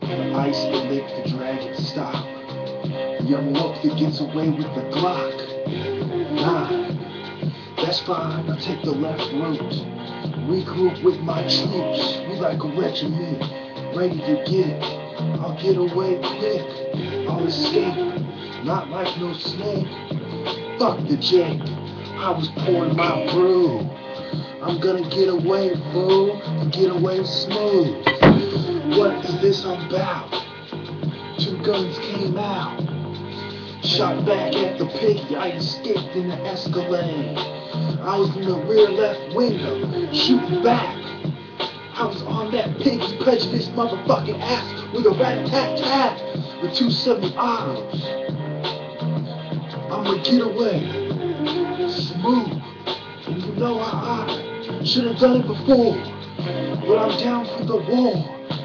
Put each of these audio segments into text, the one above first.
The ice that make the dragon stop. Young Wolf that gets away with the Glock. Nah, that's fine, I'll take the left route. Regroup with my troops, we like a regiment, ready to get. I'll get away quick, I'll escape, not like no snake. Fuck the Jake, I was pouring my brew. I'm gonna get away, fool, and get away smooth. What is this I'm about? Two guns came out. Shot back at the piggy, I escaped in the Escalade. I was in the rear left window, shooting back. I was on that piggy prejudiced motherfucking ass with a rat-tat-tat with 270 autos. I'ma get away, smooth, and you know I should've done it before, but I'm down for the war.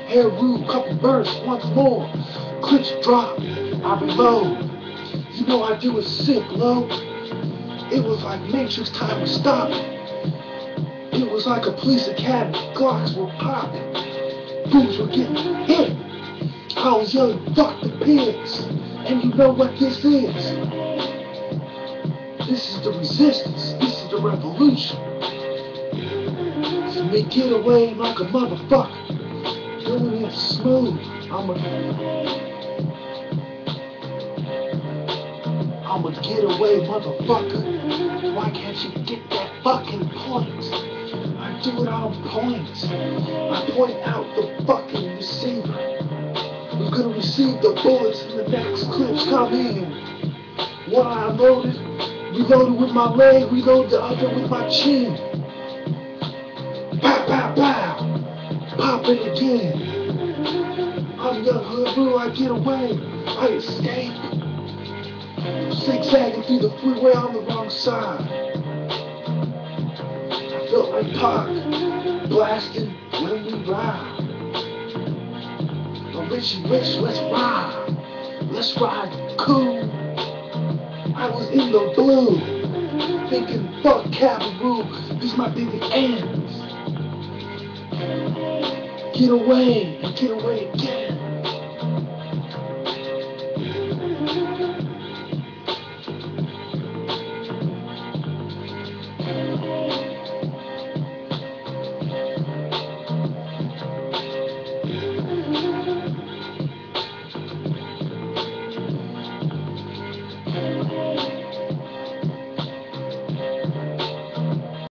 Hair rude, couple bursts once more, clips drop, I reload. You know I do it sick, low. It was like Matrix time was stopping. It was like a police academy. Glocks were popping. Fools were getting hit. I was yelling, fuck the pigs. And you know what this is? This is the resistance. This is the revolution. So me get away like a motherfucker. Doing it smooth. I'ma get away, motherfucker. Why can't you get that fucking point? I do it on point. I point out the fucking receiver. We're gonna receive the bullets and the next clips come in. One I loaded, reloaded with my leg, reload the other with my chin. Pow, pow, pow. Pop it again. I'm young hood bro, I get away. I escape. Zigzagging through the freeway on the wrong side. I felt like Pac, blasting when we ride. But Richie Rich, let's ride. Let's ride cool. I was in the blue, thinking fuck Cabaroo, this might be the end. Get away and get away again.